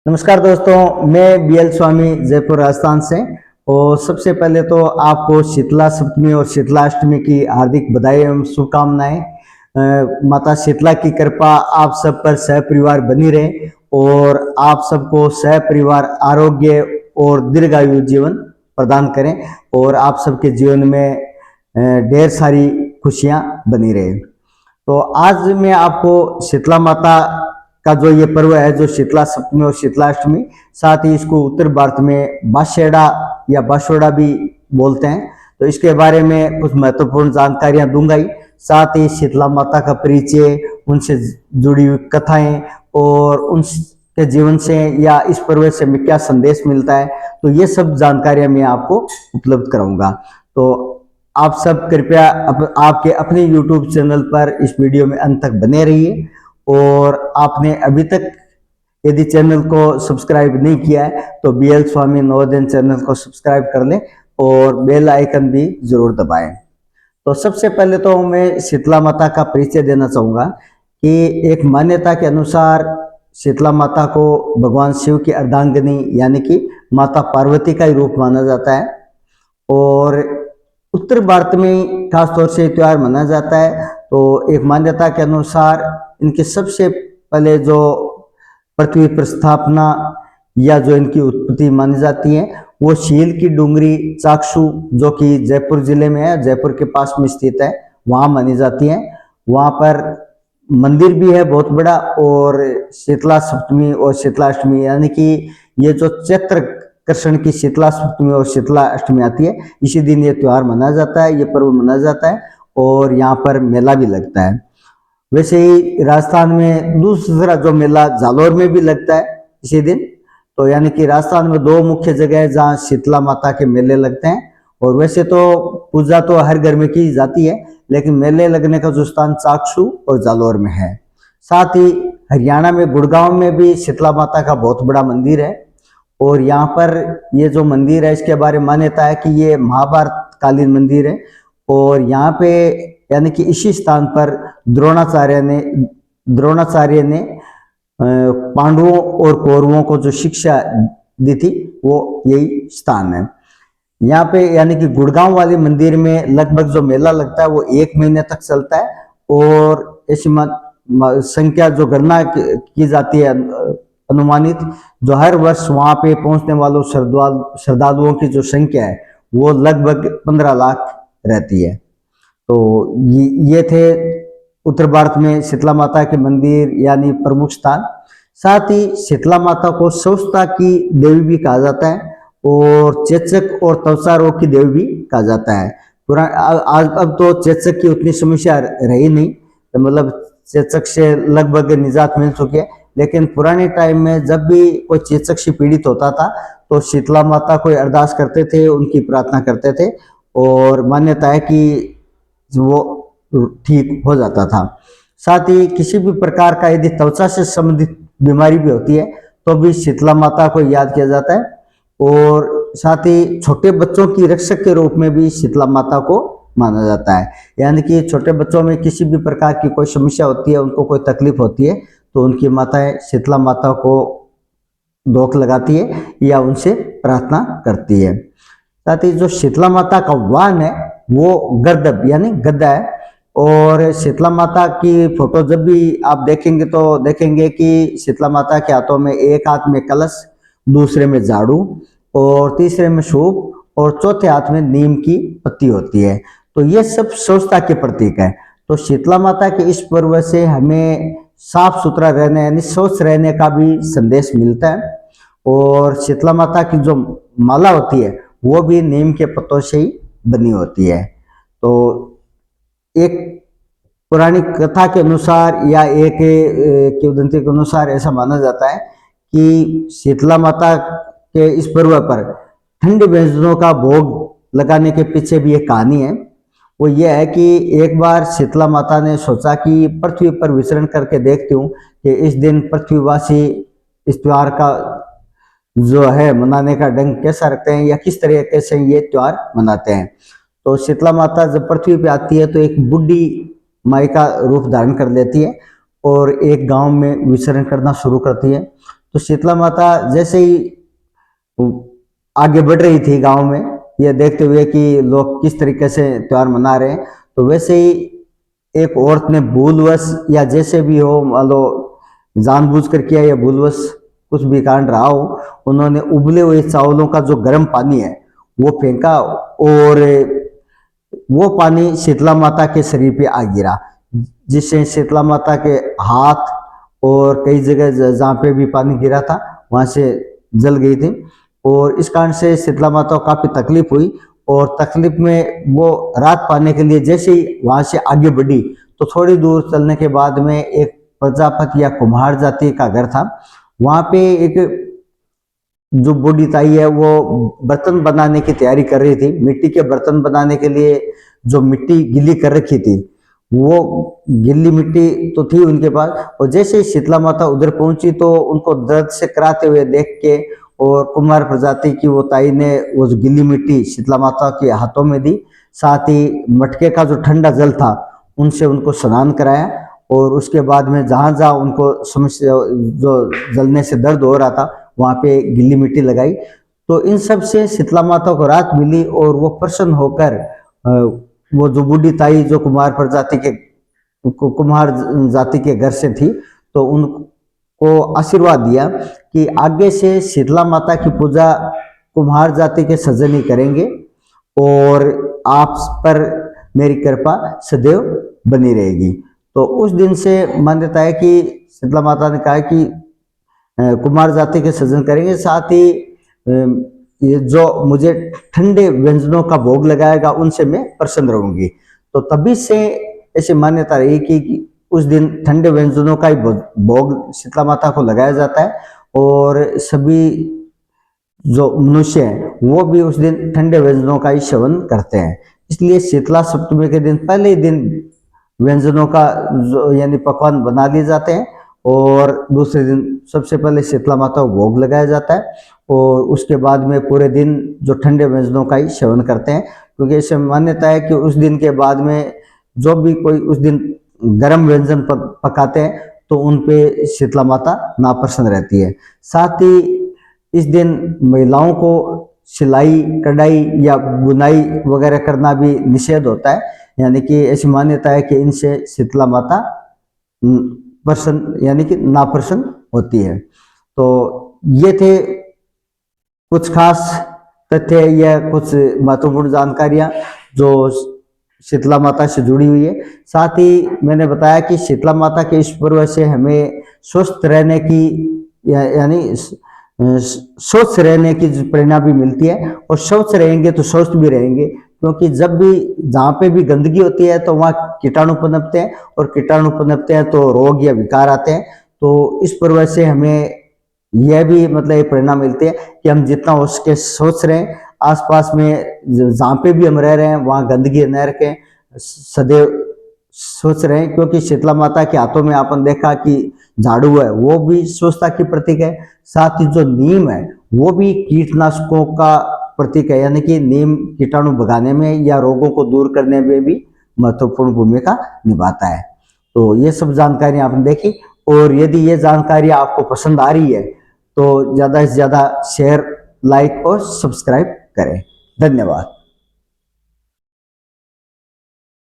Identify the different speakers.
Speaker 1: नमस्कार दोस्तों, मैं बीएल स्वामी जयपुर राजस्थान से। और सबसे पहले तो आपको शीतला सप्तमी और शीतला अष्टमी की हार्दिक बधाई एवं शुभकामनाएं। माता शीतला की कृपा आप सब पर सहपरिवार बनी रहे और आप सबको सहपरिवार आरोग्य और दीर्घायु जीवन प्रदान करें और आप सबके जीवन में ढेर सारी खुशियां बनी रहे। तो आज मैं आपको शीतला माता का जो ये पर्व है, जो शीतला सप्तमी और शीतला अष्टमी, साथ ही इसको उत्तर भारत में बाशेड़ा या बाशोड़ा भी बोलते हैं, तो इसके बारे में कुछ महत्वपूर्ण जानकारियां दूंगा ही। साथ ही शीतला माता का परिचय, उनसे जुड़ी हुई कथाएं और उनके जीवन से या इस पर्व से हमें क्या संदेश मिलता है, तो ये सब जानकारियां मैं आपको उपलब्ध कराऊंगा। तो आप सब कृपया आपके अपने YouTube चैनल पर इस वीडियो में अंत तक बने रहिए। और आपने अभी तक यदि चैनल को सब्सक्राइब नहीं किया है तो बीएल स्वामी नवोदय चैनल को सब्सक्राइब कर लें और बेल आइकन भी जरूर दबाएं। तो सबसे पहले तो मैं शीतला माता का परिचय देना चाहूँगा कि एक मान्यता के अनुसार शीतला माता को भगवान शिव की अर्धांगिनी यानी कि माता पार्वती का ही रूप माना जाता है। और उत्तर भारत में खासतौर से त्यौहार मनाया जाता है। तो एक मान्यता के अनुसार इनके सबसे पहले जो पृथ्वी पर स्थापना या जो इनकी उत्पत्ति मानी जाती है वो शील की डूंगरी चाक्षु, जो कि जयपुर जिले में है, जयपुर के पास में स्थित है, वहाँ मानी जाती है। वहाँ पर मंदिर भी है बहुत बड़ा। और शीतला सप्तमी और शीतला अष्टमी यानी कि ये जो चैत्र कृष्ण की शीतला सप्तमी और शीतला अष्टमी आती है, इसी दिन ये त्यौहार मनाया जाता है, ये पर्व मनाया जाता है और यहाँ पर मेला भी लगता है। वैसे ही राजस्थान में दूसरा जो मेला जालोर में भी लगता है इसी दिन। तो यानी कि राजस्थान में दो मुख्य जगह है जहाँ शीतला माता के मेले लगते हैं। और वैसे तो पूजा तो हर घर में की जाती है, लेकिन मेले लगने का जो स्थान चाक्षु और जालोर में है। साथ ही हरियाणा में गुड़गांव में भी शीतला माता का बहुत बड़ा मंदिर है। और यहाँ पर ये जो मंदिर है इसके बारे में मान्यता है कि ये महाभारत कालीन मंदिर है। और यहाँ पे यानी कि इसी स्थान पर द्रोणाचार्य ने पांडवों और कौरवों को जो शिक्षा दी थी वो यही स्थान है। यहाँ पे यानी कि गुड़गांव वाले मंदिर में लगभग जो मेला लगता है वो 1 महीने तक चलता है। और ऐसी संख्या जो गणना की जाती है अनुमानित, जो हर वर्ष वहां पे पहुंचने वालों श्रद्धालुओं की जो संख्या है वो लगभग 15 लाख रहती है। तो ये थे उत्तर भारत में शीतला माता के मंदिर यानी प्रमुख स्थान। साथ ही शीतला माता को स्वस्थता की देवी भी कहा जाता है और चेचक और त्वचा रोग की देवी भी कहा जाता है। अब तो चेचक की उतनी समस्या रही नहीं, तो मतलब चेचक से लगभग निजात मिल चुकी है। लेकिन पुराने टाइम में जब भी कोई चेचक से पीड़ित होता था तो शीतला माता को अरदास करते थे, उनकी प्रार्थना करते थे और मान्यता है कि वो ठीक हो जाता था। साथ ही किसी भी प्रकार का यदि त्वचा से संबंधित बीमारी भी होती है तो भी शीतला माता को याद किया जाता है। और साथ ही छोटे बच्चों की रक्षक के रूप में भी शीतला माता को माना जाता है। यानी कि छोटे बच्चों में किसी भी प्रकार की कोई समस्या होती है, उनको कोई तकलीफ होती है, तो उनकी माताएं शीतला माता को धोख लगाती है या उनसे प्रार्थना करती है। साथ ही जो शीतला माता का वाहन है वो गर्दभ यानी गद्दा है। और शीतला माता की फोटो जब भी आप देखेंगे तो देखेंगे कि शीतला माता के हाथों में एक हाथ में कलश, दूसरे में झाड़ू और तीसरे में सूप और चौथे हाथ में नीम की पत्ती होती है। तो ये सब स्वच्छता के प्रतीक है। तो शीतला माता के इस पर्व से हमें साफ सुथरा रहने यानी स्वच्छ रहने का भी संदेश मिलता है। और शीतला माता की जो माला होती है वो भी नीम के पत्तों से ही बनी होती है। तो एक पुरानी कथा के अनुसार या एक किंवदंती के अनुसार ऐसा माना जाता है कि शीतला माता के इस पर्व पर ठंडे व्यंजनों का भोग लगाने के पीछे भी एक कहानी है। वो ये है कि एक बार शीतला माता ने सोचा कि पृथ्वी पर विचरण करके देखती हूँ कि इस दिन पृथ्वीवासी इस त्योहार का जो है मनाने का ढंग कैसा रखते हैं या किस तरीके से ये त्योहार मनाते हैं। तो शीतला माता जब पृथ्वी पे आती है तो एक बुढ़ी माई का रूप धारण कर लेती है और एक गांव में विचरण करना शुरू करती है। तो शीतला माता जैसे ही आगे बढ़ रही थी गांव में, ये देखते हुए कि लोग किस तरीके से त्योहार मना रहे हैं, तो वैसे ही एक औरत ने भूलवश या जैसे भी हो, मान लो जानबूझकर किया या भूलवश कुछ भी कारण रहा हो, उन्होंने उबले हुए चावलों का जो गर्म पानी है वो फेंका, और वो पानी शीतला माता के शरीर पे आ गिरा, जिससे शीतला माता के हाथ और कई जगह जहाँ पे भी पानी गिरा था वहां से जल गई थी। और इस कारण से शीतला माता को काफी तकलीफ हुई, और तकलीफ में वो राहत पाने के लिए जैसे ही वहां से आगे बढ़ी, तो थोड़ी दूर चलने के बाद में एक प्रजापति या कुम्हार जाति का घर था। वहां पे एक जो बूढ़ी ताई है वो बर्तन बनाने की तैयारी कर रही थी। मिट्टी के बर्तन बनाने के लिए जो मिट्टी गीली कर रखी थी, वो गीली मिट्टी तो थी उनके पास, और जैसे ही शीतला माता उधर पहुंची तो उनको दर्द से कराते हुए देख के, और कुमार प्रजाति की वो ताई ने वो गीली मिट्टी शीतला माता के हाथों में दी, साथ ही मटके का जो ठंडा जल था उनसे उनको स्नान कराया, और उसके बाद में जहां जहां उनको समस्या जो जलने से दर्द हो रहा था वहां पे गीली मिट्टी लगाई। तो इन सब से शीतला माता को राहत मिली, और वो प्रसन्न होकर वो जो बूढ़ी ताई जो कुम्हार जाति के घर से थी, तो उनको आशीर्वाद दिया कि आगे से शीतला माता की पूजा कुम्हार जाति के सज्जन ही करेंगे, और आप पर मेरी कृपा सदैव बनी रहेगी। तो उस दिन से मान्यता है कि शीतला माता ने कहा कि कुमार जाति के सज्जन करेंगे, साथ ही ये जो मुझे ठंडे व्यंजनों का भोग लगाएगा उनसे मैं प्रसन्न रहूंगी। तो तभी से ऐसी मान्यता रही कि उस दिन ठंडे व्यंजनों का ही भोग शीतला माता को लगाया जाता है, और सभी जो मनुष्य हैं वो भी उस दिन ठंडे व्यंजनों का ही सेवन करते हैं। इसलिए शीतला सप्तमी के दिन पहले ही दिन व्यंजनों का जो यानी पकवान बना लिए जाते हैं, और दूसरे दिन सबसे पहले शीतला माता को भोग लगाया जाता है, और उसके बाद में पूरे दिन जो ठंडे व्यंजनों का ही सेवन करते हैं, क्योंकि ऐसे मान्यता है कि उस दिन के बाद में जो भी कोई उस दिन गर्म व्यंजन पकाते हैं तो उन पे शीतला माता नाप्रसन्न रहती है। साथ ही इस दिन महिलाओं को सिलाई कढ़ाई या बुनाई वगैरह करना भी निषेध होता है, यानी कि ऐसी मान्यता है कि इनसे शीतला माता प्रसन्न यानी कि नाप्रसन्न होती है। तो ये थे कुछ खास तथ्य या कुछ महत्वपूर्ण जानकारियां जो शीतला माता से जुड़ी हुई है। साथ ही मैंने बताया कि शीतला माता के इस पर्व से हमें स्वस्थ रहने की यानी स्वस्थ रहने की प्रेरणा भी मिलती है, और स्वस्थ रहेंगे तो स्वस्थ भी रहेंगे, क्योंकि जब भी जहाँ पे भी गंदगी होती है तो वहाँ कीटाणु पनपते हैं, और कीटाणु पनपते हैं तो रोग या विकार आते हैं। तो इस पर्व से हमें यह भी मतलब ये प्रेरणा मिलती है कि हम जितना हो सके सोच रहे हैं, आसपास में जहाँ पे भी हम रह रहे हैं वहाँ गंदगी न रखें, सदैव सोच रहे हैं, क्योंकि शीतला माता के हाथों में आपने देखा कि झाड़ू है, वो भी स्वच्छता की प्रतीक है। साथ ही जो नीम है वो भी कीटनाशकों का प्रतीक है, यानी कि नीम कीटाणु भगाने में या रोगों को दूर करने में भी महत्वपूर्ण भूमिका निभाता है। तो ये सब जानकारी आपने देखी, और यदि ये जानकारी आपको पसंद आ रही है तो ज़्यादा से ज़्यादा शेयर, लाइक और सब्सक्राइब करें। धन्यवाद।